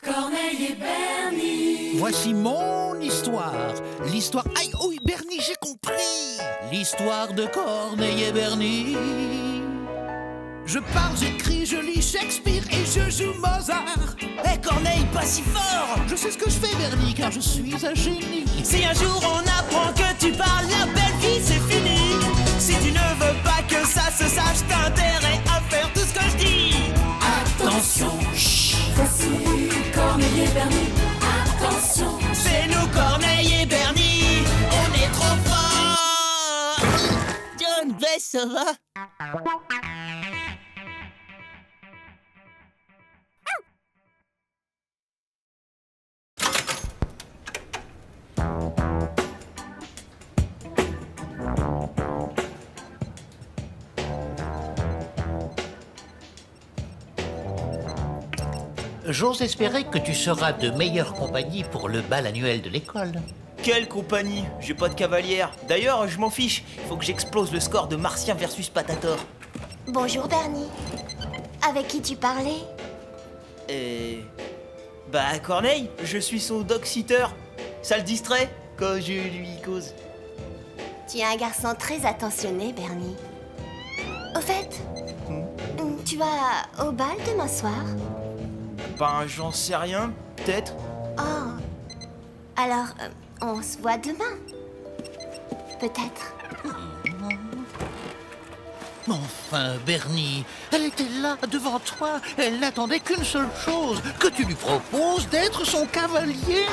Corneille et Bernie. Voici mon histoire. L'histoire... Aïe, oui, Bernie, j'ai compris. L'histoire de Corneille et Bernie. Je parle, j'écris, je lis Shakespeare et je joue Mozart. Hé Corneille, pas si fort! Je sais ce que je fais, Bernie, car je suis un génie. Si un jour on apprend que tu parles, la belle vie c'est fini. Si tu ne veux pas que ça se sache, t'as intérêt à faire tout ce que je dis. Attention, chut. Voici Corneille et Bernie. Attention, C'est nous Corneille et Bernie, on est trop forts. John, Bess, ça va? J'ose espérer que tu seras de meilleure compagnie pour le bal annuel de l'école. Quelle compagnie? J'ai pas de cavalière. D'ailleurs, je m'en fiche. Il faut que j'explose le score de Martien versus Patator. Bonjour Bernie. Avec qui tu parlais? Bah, Corneille, je suis son dog-sitter. Ça le distrait quand je lui cause. Tu es un garçon très attentionné, Bernie. Au fait, tu vas au bal demain soir? Ben, j'en sais rien, peut-être. Oh. Alors, on se voit demain. Peut-être. Enfin, Bernie, elle était là, devant toi. Elle n'attendait qu'une seule chose, que tu lui proposes d'être son cavalier.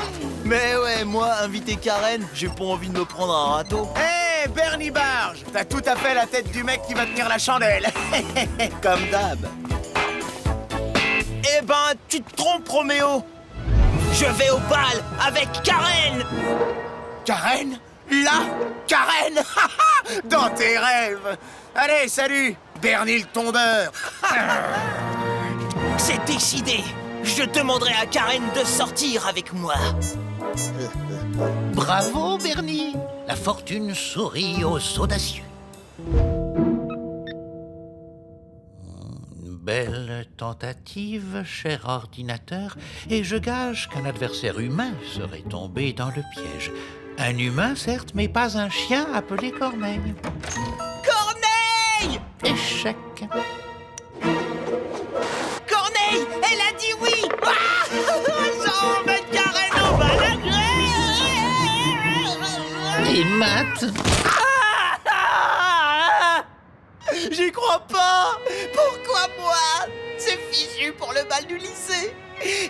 Mais ouais, moi, inviter Karen, j'ai pas envie de me prendre un râteau. Hé, Bernie Barge, t'as tout à fait la tête du mec qui va tenir la chandelle. Comme d'hab. Eh ben, tu te trompes, Roméo. Je vais au bal avec Karen. Karen? Là? Karen? Dans tes rêves. Allez, salut, Bernie le tondeur. C'est décidé. Je demanderai à Karen de sortir avec moi. Bravo, Bernie. La fortune sourit aux audacieux. Belle tentative, cher ordinateur, et je gage qu'un adversaire humain serait tombé dans le piège. Un humain, certes, mais pas un chien appelé Corneille. Corneille! Échec. Corneille, elle a dit oui. Ah, j'emmène Karen au bal. Et Matt? J'y crois pas. Pourquoi moi? C'est fichu pour le bal du lycée.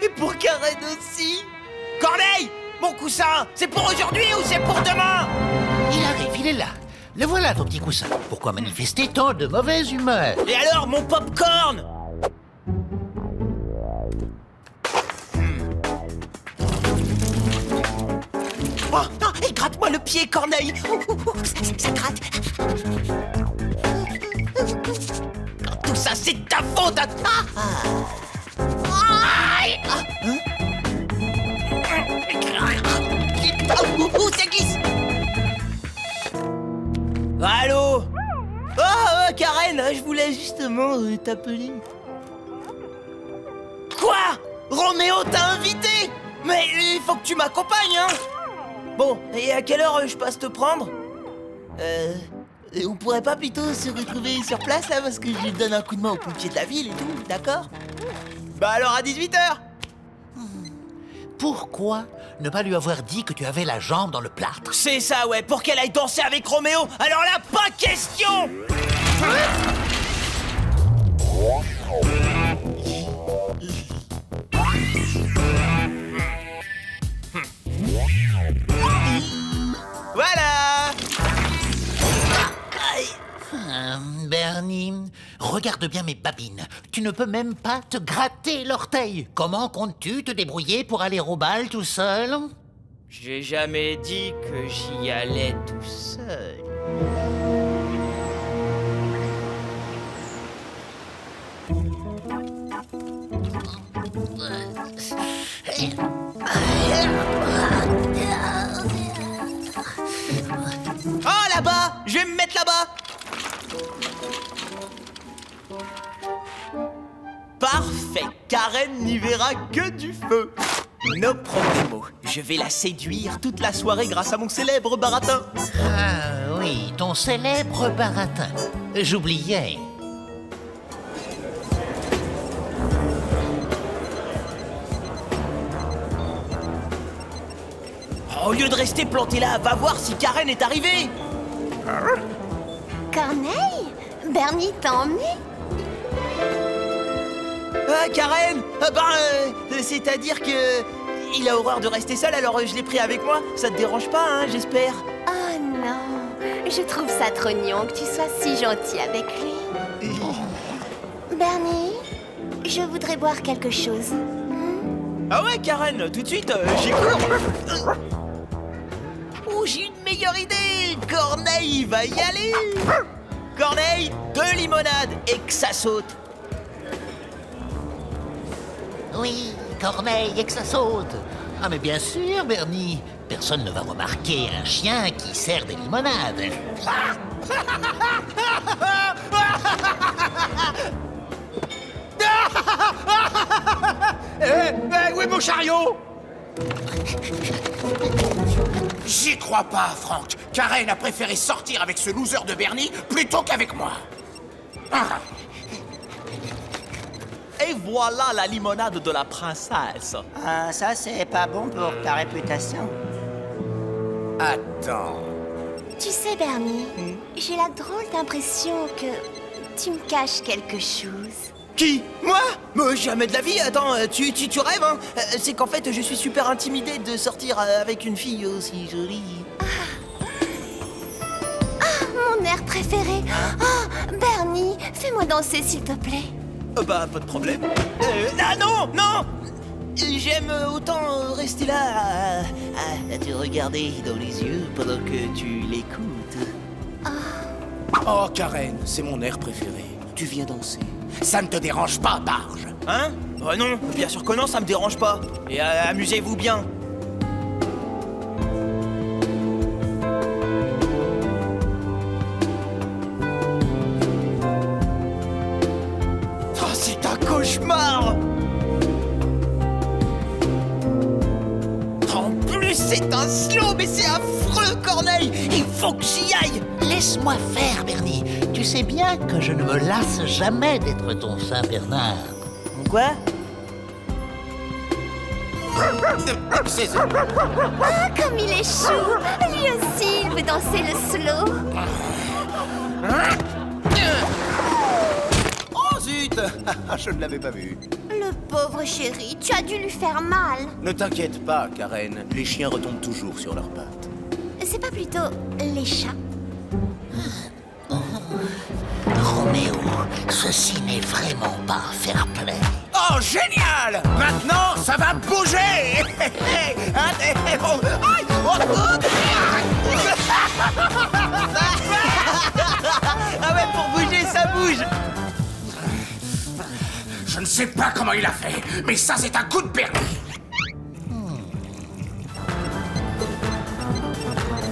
Et pour Karen aussi. Corneille, mon coussin, c'est pour aujourd'hui ou c'est pour demain? Il arrive, il est là. Le voilà, ton petit coussin. Pourquoi manifester tant de mauvaise humeur? Et alors, mon popcorn? Oh, non, et gratte-moi le pied, Corneille. Ça gratte. Tout ça, c'est ta faute. Ça glisse. Allô? Oh, Karen, je voulais justement t'appeler. Quoi? Roméo t'a invité? Mais il faut que tu m'accompagnes, hein? Bon, et à quelle heure je passe te prendre? On pourrait pas plutôt se retrouver sur place, là, parce que je donne un coup de main aux pompiers de la ville et tout, d'accord? Bah alors à 18h. Pourquoi ne pas lui avoir dit que tu avais la jambe dans le plâtre? C'est ça, ouais, pour qu'elle aille danser avec Roméo. Alors là, pas question. Voilà. Bernie, regarde bien mes babines. Tu ne peux même pas te gratter l'orteil. Comment comptes-tu te débrouiller pour aller au bal tout seul? J'ai jamais dit que j'y allais tout seul. Oh, là-bas! Je vais me mettre là-bas! Parfait! Karen n'y verra que du feu. No problemo. Je vais la séduire toute la soirée grâce à mon célèbre baratin. Ah oui, ton célèbre baratin. J'oubliais. Au lieu de rester planté là, va voir si Karen est arrivée. Corneille, Bernie t'a emmené? Ah, Karen, c'est-à-dire que... Il a horreur de rester seul, alors je l'ai pris avec moi. Ça te dérange pas, hein, j'espère? Oh non, je trouve ça trop mignon que tu sois si gentil avec lui. Bernie, je voudrais boire quelque chose. Ah ouais, Karen, tout de suite, j'y cours. Oh, j'ai une meilleure idée. Corneille va y aller. Corneille, 2 limonades et que ça saute. Oui, Corneille, et que ça saute. Ah mais bien sûr, Bernie. Personne ne va remarquer un chien qui sert des limonades. Où est mon chariot? J'y crois pas, Franck. Karen a préféré sortir avec ce loser de Bernie plutôt qu'avec moi. Et voilà la limonade de la princesse. Ah, ça, c'est pas bon pour ta réputation. Attends. Tu sais, Bernie, j'ai la drôle d'impression que tu me caches quelque chose. Qui? Moi? Jamais de la vie. Attends, tu rêves, hein? C'est qu'en fait, je suis super intimidé de sortir avec une fille aussi jolie. Mon air préféré. Oh, Bernie, fais-moi danser, s'il te plaît. Bah, pas de problème. Ah non, non! J'aime autant rester là à te regarder dans les yeux pendant que tu l'écoutes. Oh, Karen, c'est mon air préféré. Tu viens danser. Ça ne te dérange pas, Barge? Hein? Non, bien sûr que non, ça me dérange pas. Et amusez-vous bien. Oh, c'est un cauchemar! En plus, c'est un slow, mais c'est affreux, Corneille! Il faut que j'y aille! Laisse-moi faire, Bernie. Tu sais bien que je ne me lasse jamais d'être ton Saint-Bernard. Quoi? Ah, comme il est chou. Lui aussi, il veut danser le slow. Oh, zut! Je ne l'avais pas vu. Le pauvre chéri, tu as dû lui faire mal. Ne t'inquiète pas, Karen. Les chiens retombent toujours sur leurs pattes. C'est pas plutôt les chats? Roméo, ceci n'est vraiment pas fair play. Oh, génial! Maintenant, ça va bouger! Ah ouais, pour bouger, ça bouge! Je ne sais pas comment il a fait, mais ça, c'est un coup de Bernie.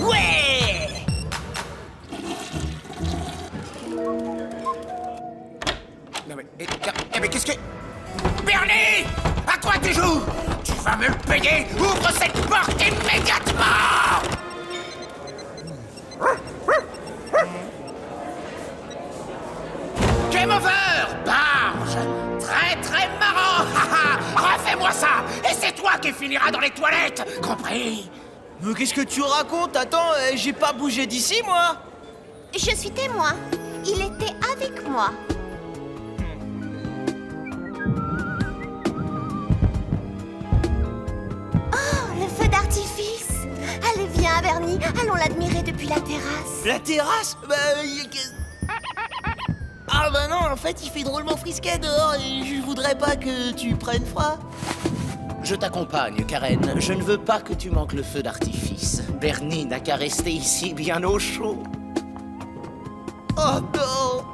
Ouais! Non, mais qu'est-ce que... Bernie! À quoi tu joues? Tu vas me le payer? Ouvre cette porte immédiatement! Game over, Barge! Très très marrant! Refais-moi ça! Et c'est toi qui finiras dans les toilettes! Compris? Mais qu'est-ce que tu racontes? Attends, j'ai pas bougé d'ici, moi! Je suis témoin. Il était avec moi. Oh, le feu d'artifice. Allez, viens, Bernie. Allons l'admirer depuis la terrasse. La terrasse? Ah bah non, en fait, il fait drôlement frisquet dehors et je voudrais pas que tu prennes froid. Je t'accompagne, Karen. Je ne veux pas que tu manques le feu d'artifice. Bernie n'a qu'à rester ici bien au chaud. Oh non!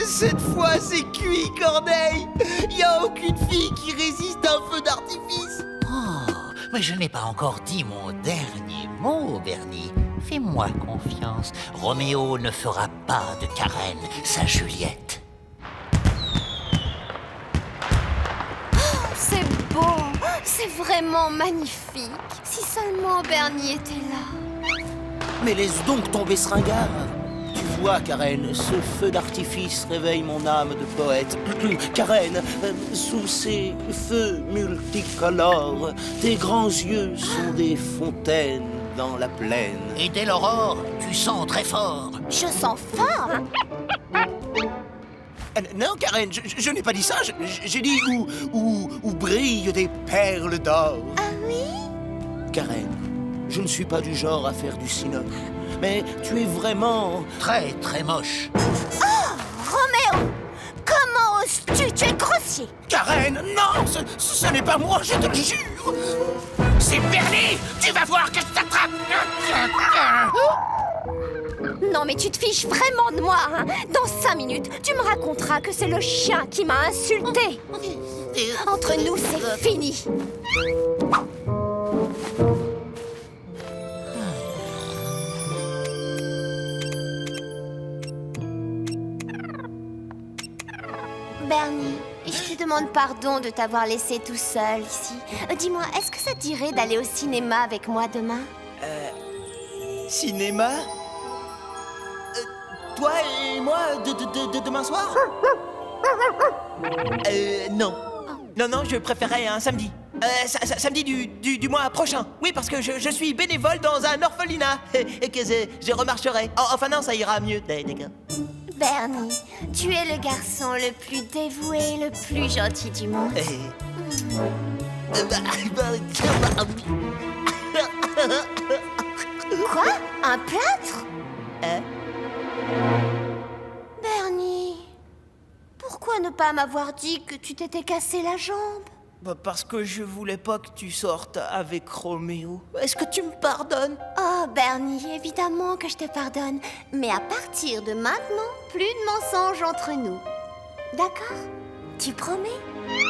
Cette fois, c'est cuit, Corneille! Y a aucune fille qui résiste à un feu d'artifice! Oh, mais je n'ai pas encore dit mon dernier mot, Bernie. Fais-moi confiance. Roméo ne fera pas de Karen sa Juliette. C'est beau, c'est vraiment magnifique. Si seulement Bernie était là. Mais laisse donc tomber ce ringard. Tu vois, Karen, ce feu d'artifice réveille mon âme de poète. Karen, sous ces feux multicolores, tes grands yeux sont des fontaines dans la plaine. Et dès l'aurore, tu sens très fort. Je sens fort. Non, Karen, je n'ai pas dit ça. J'ai dit où brillent des perles d'or. Ah oui? Karen, je ne suis pas du genre à faire du cinoche. Mais tu es vraiment... Très, très moche. Roméo! Comment oses-tu? Tu es grossier! Karen, non, ce n'est pas moi, je te le jure. C'est Bernie! Tu vas voir que je t'attrape! Non mais tu te fiches vraiment de moi, hein? Dans 5 minutes, tu me raconteras que c'est le chien qui m'a insulté. Entre nous, c'est fini. Bernie, je te demande pardon de t'avoir laissé tout seul ici. Dis-moi, est-ce que ça te dirait d'aller au cinéma avec moi demain? Cinéma toi et moi, demain soir non. Non, je préférais un samedi. Samedi du mois prochain. Oui, parce que je suis bénévole dans un orphelinat. Et que je remarcherai. Enfin non, ça ira mieux, d'accord. Bernie, tu es le garçon le plus dévoué, le plus gentil du monde. Quoi? Un plâtre? Bernie, pourquoi ne pas m'avoir dit que tu t'étais cassé la jambe? Parce que je voulais pas que tu sortes avec Roméo. Est-ce que tu me pardonnes? Oh, Bernie, évidemment que je te pardonne. Mais à partir de maintenant, plus de mensonges entre nous. D'accord? Tu promets?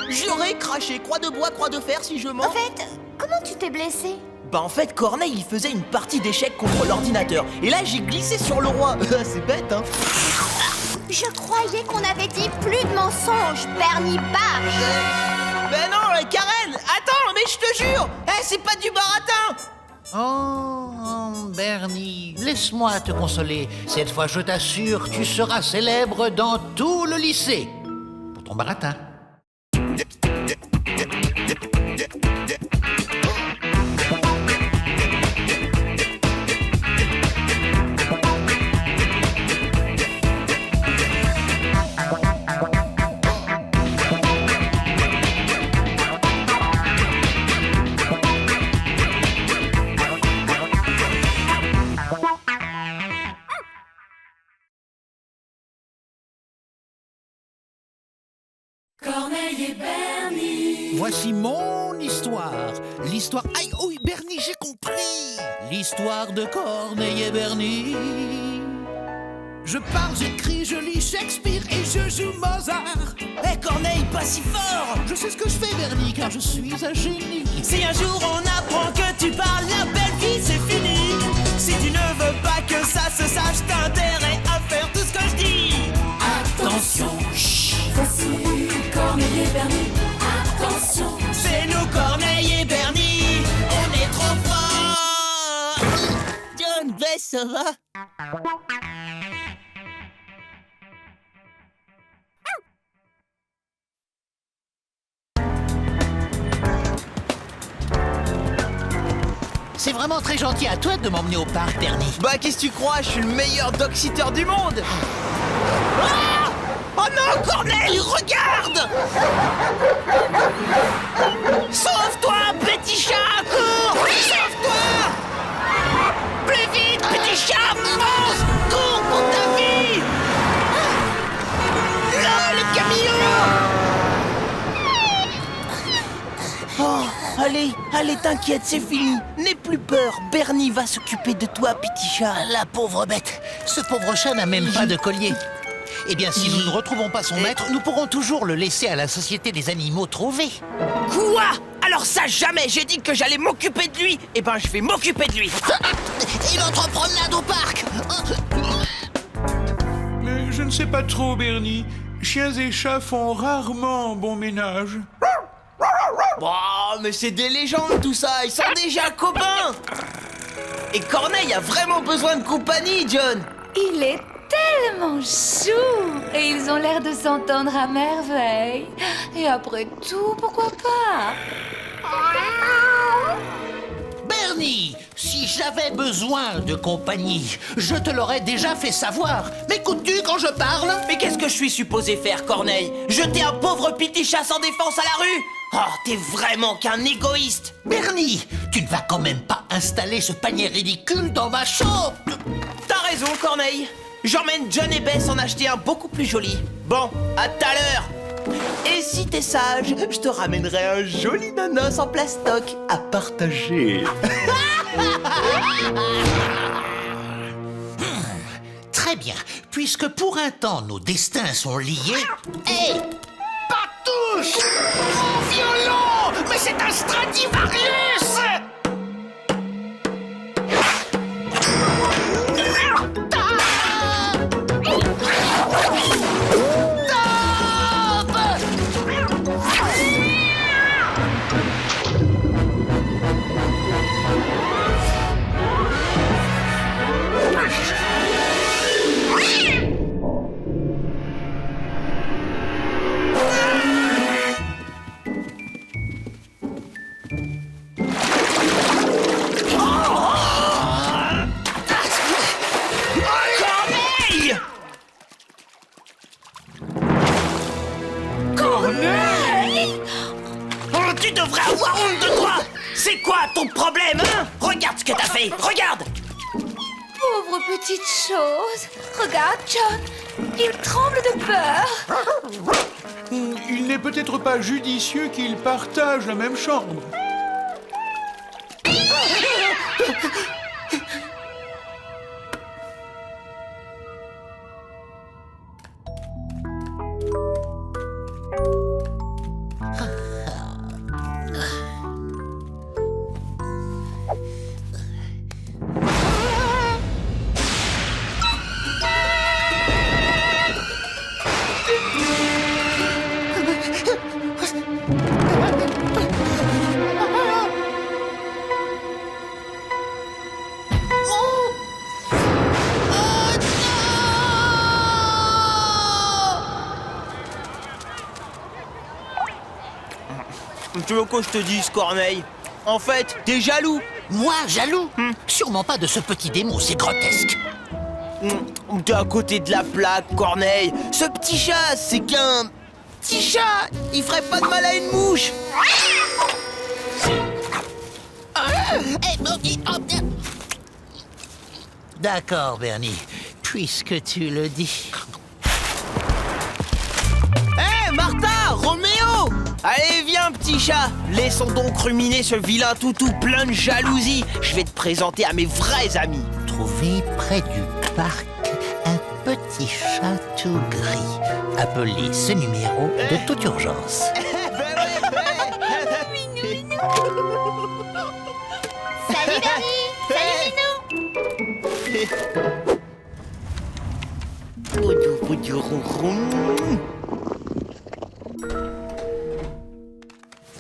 J'aurais craché croix de bois, croix de fer si je mens. En fait, comment tu t'es blessé? En fait, Corneille, il faisait une partie d'échecs contre l'ordinateur. Et là, j'ai glissé sur le roi. C'est bête, hein? Je croyais qu'on avait dit plus de mensonges, Bernie Barge. Mais non, Karen, attends, mais je te jure, c'est pas du baratin. Oh, Bernie, laisse-moi te consoler. Cette fois, je t'assure, tu seras célèbre dans tout le lycée. Pour ton baratin. Corneille et Bernie. Voici mon histoire. L'histoire... Aïe, oui, Bernie, j'ai compris. L'histoire de Corneille et Bernie. Je parle, j'écris, je lis Shakespeare et je joue Mozart. Corneille, pas si fort. Je sais ce que je fais, Bernie, car je suis un génie. Si un jour on apprend que tu parles, la belle vie c'est fini. Si tu ne veux pas que ça se sache, t'as intérêt à faire tout ce que je dis. Attention, voici Corneille et Bernie. Attention, C'est nous, Corneille et Bernie. On est trop forts. John Bess, ça va? C'est vraiment très gentil à toi de m'emmener au parc, Bernie. Qu'est-ce que tu crois? Je suis le meilleur dog-sitter du monde. Ah! Oh non, Corneille, regarde! Sauve-toi, petit chat, cours! Sauve-toi! Plus vite, petit chat, fonce! Cours pour ta vie! Là, le camion! Oh, allez, t'inquiète, c'est fini. N'aie plus peur, Bernie va s'occuper de toi, petit chat. La pauvre bête. Ce pauvre chat n'a même pas de collier. Eh bien, si nous ne retrouvons pas son maître, nous pourrons toujours le laisser à la Société des animaux trouvés. Quoi? Alors ça, jamais! J'ai dit que j'allais m'occuper de lui! Eh ben, je vais m'occuper de lui! Et notre promenade au parc. Mais je ne sais pas trop, Bernie. Chiens et chats font rarement bon ménage. Bon, mais c'est des légendes tout ça, ils sont déjà copains. Et Corneille a vraiment besoin de compagnie, John. Il est tellement chou et ils ont l'air de s'entendre à merveille. Et après tout, pourquoi pas? Bernie, si j'avais besoin de compagnie, je te l'aurais déjà fait savoir. M'écoutes-tu quand je parle? Mais qu'est-ce que je suis supposé faire, Corneille? Jeter un pauvre petit chat sans défense à la rue? Oh, t'es vraiment qu'un égoïste. Bernie, tu ne vas quand même pas installer ce panier ridicule dans ma chambre. T'as raison, Corneille. J'emmène John et Bess en acheter un beaucoup plus joli. Bon, à tout à l'heure. Et si t'es sage, je te ramènerai un joli nanos en plastoc à partager. Très bien, puisque pour un temps nos destins sont liés... Hé! Pas touche! Oh, violent! Mais c'est un Stradivarius! Oh, tu devrais avoir honte de toi! C'est quoi ton problème, hein? Regarde ce que t'as fait, regarde! Pauvre petite chose. Regarde, John. Il tremble de peur. Il n'est peut-être pas judicieux qu'ils partagent la même chambre. Tu veux que je te dise, Corneille? En fait, t'es jaloux. Moi, jaloux? Sûrement pas de ce petit démon, c'est grotesque. T'es à côté de la plaque, Corneille. Ce petit chat, c'est qu'un petit chat. Il ferait pas de mal à une mouche. D'accord, Bernie, puisque tu le dis. Hé, Martha, Roméo! Allez, viens, petit chat. Laissons donc ruminer ce vilain toutou plein de jalousie. Je vais te présenter à mes vrais amis. Trouver près du parc un petit chat tout gris. Appelez ce numéro de toute urgence. Salut Bernie! Salut Minou!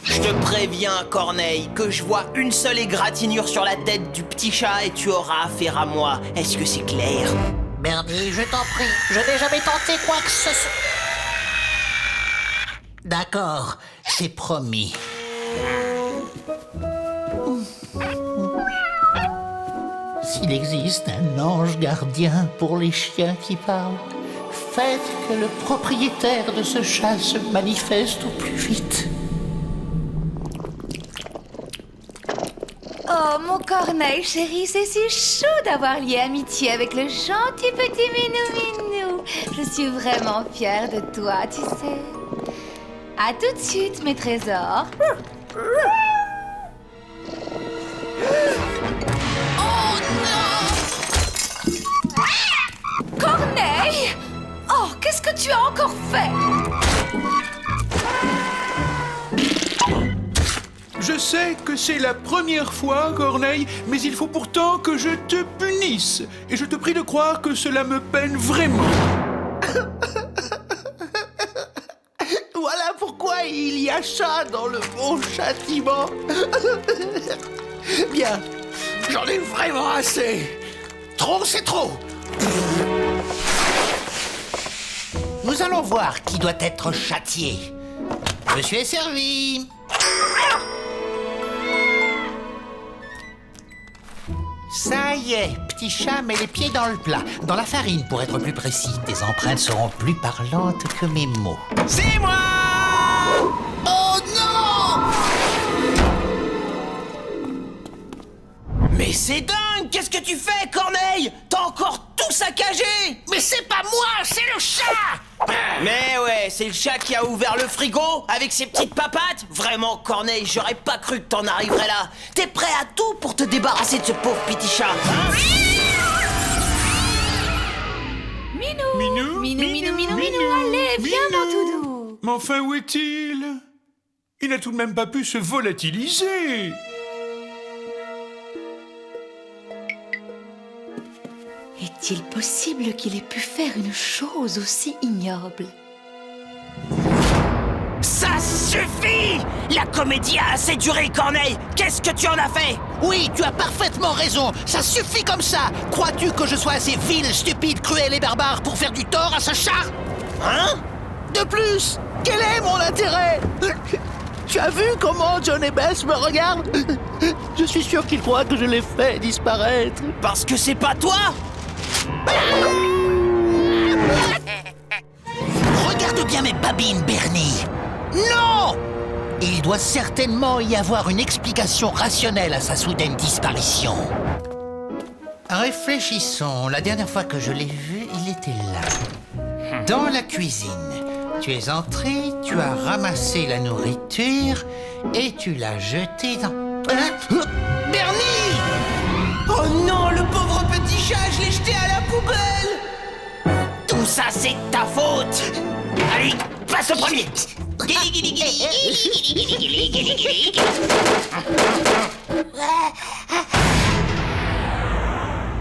Je te préviens, Corneille, que je vois une seule égratignure sur la tête du petit chat et tu auras affaire à moi. Est-ce que c'est clair? Bernie, je t'en prie, je n'ai jamais tenté quoi que ce soit. D'accord, c'est promis. S'il existe un ange gardien pour les chiens qui parlent, faites que le propriétaire de ce chat se manifeste au plus vite. Oh, mon Corneille, chéri, c'est si chou d'avoir lié amitié avec le gentil petit Minou. Je suis vraiment fière de toi, tu sais. À tout de suite, mes trésors. Corneille! Oh, qu'est-ce que tu as encore fait? Je sais que c'est la première fois, Corneille, mais il faut pourtant que je te punisse. Et je te prie de croire que cela me peine vraiment. Voilà pourquoi il y y a chat dans le mot châtiment. Bien, j'en ai vraiment assez. Trop, c'est trop. Nous allons voir qui doit être châtié. Monsieur est servi. Ça y est, petit chat, mets les pieds dans le plat. Dans la farine, pour être plus précis. Tes empreintes seront plus parlantes que mes mots. C'est moi! Oh non! Mais c'est dingue! Qu'est-ce que tu fais, Corneille? T'as encore tout saccagé! Mais c'est pas moi, c'est le chat! Mais ouais, c'est le chat qui a ouvert le frigo avec ses petites papates. Vraiment, Corneille, j'aurais pas cru que t'en arriverais là. T'es prêt à tout pour te débarrasser de ce pauvre petit chat, hein? Minou, allez, viens mon Toudou. Mais enfin, où est-il? Il n'a tout de même pas pu se volatiliser. Est-il possible qu'il ait pu faire une chose aussi ignoble? Ça suffit! La comédie a assez duré, Corneille! Qu'est-ce que tu en as fait? Oui, tu as parfaitement raison. Ça suffit comme ça. Crois-tu que je sois assez vil, stupide, cruel et barbare pour faire du tort à ce chat? Hein? De plus, quel est mon intérêt? Tu as vu comment John et Bess me regardent? Je suis sûr qu'ils croient que je l'ai fait disparaître. Parce que c'est pas toi? Regarde bien mes babines, Bernie. Non! Il doit certainement y avoir une explication rationnelle à sa soudaine disparition. Réfléchissons. La dernière fois que je l'ai vu, il était là. Dans la cuisine. Tu es entré, tu as ramassé la nourriture et tu l'as jetée dans... Hein? Bernie! Oh non, le pauvre petit chat, je l'ai jeté à la poubelle! Tout ça, c'est de ta faute! Allez, passe au premier!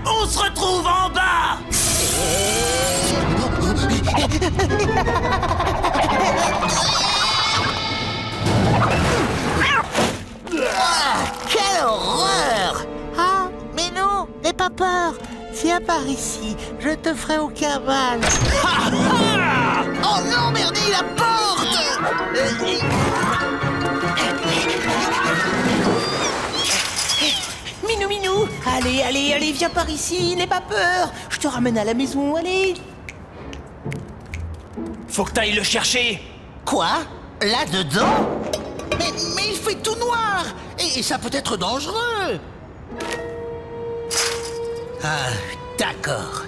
On se retrouve en bas! Quelle horreur! Ah, mais non, n'aie pas peur. Viens par ici, je te ferai aucun mal. Oh non, Bernie, la porte! Minou, allez, viens par ici, n'aie pas peur. Je te ramène à la maison, allez. Faut que t'ailles le chercher. Quoi? Là-dedans? Mais il fait tout noir! Et ça peut être dangereux! Ah, d'accord.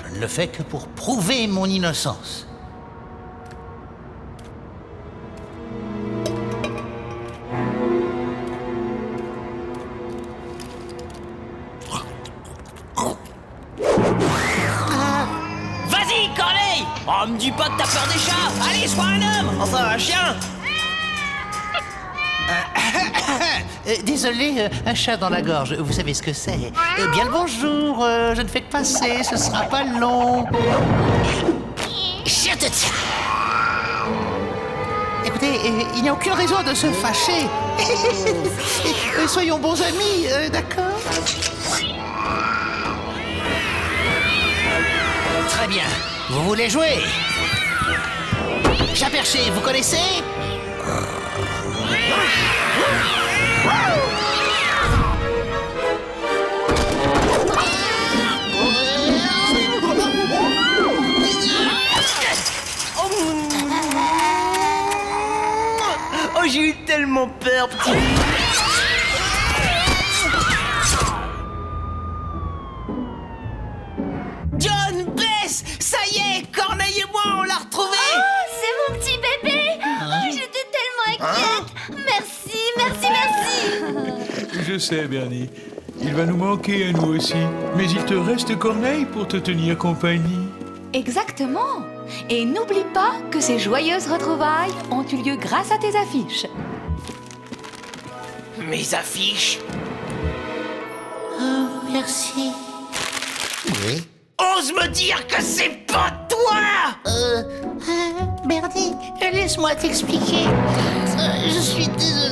Je ne le fais que pour prouver mon innocence. Vas-y, Corneille! Oh, me dis pas que t'as peur des chats! Allez, sois un homme! Enfin, un chien! Désolé, un chat dans la gorge, vous savez ce que c'est. Bien le bonjour, je ne fais que passer, ce sera pas long. Je te tiens. Écoutez, il n'y a aucune raison de se fâcher. Soyons bons amis, d'accord? Très bien, vous voulez jouer? Chat perché, vous connaissez? Oh, j'ai eu tellement peur, petit... John, Bess, ça y est, Corneille et moi, on l'a retrouvé! Oh, c'est mon petit bébé. Oh, j'étais tellement inquiète. Merci. Je sais, Bernie. Il va nous manquer à nous aussi. Mais il te reste Corneille pour te tenir compagnie. Exactement. Et n'oublie pas que ces joyeuses retrouvailles ont eu lieu grâce à tes affiches. Mes affiches? Oh, merci. Oui. Ose me dire que c'est pas toi! Bernie, laisse-moi t'expliquer. Je suis désolé.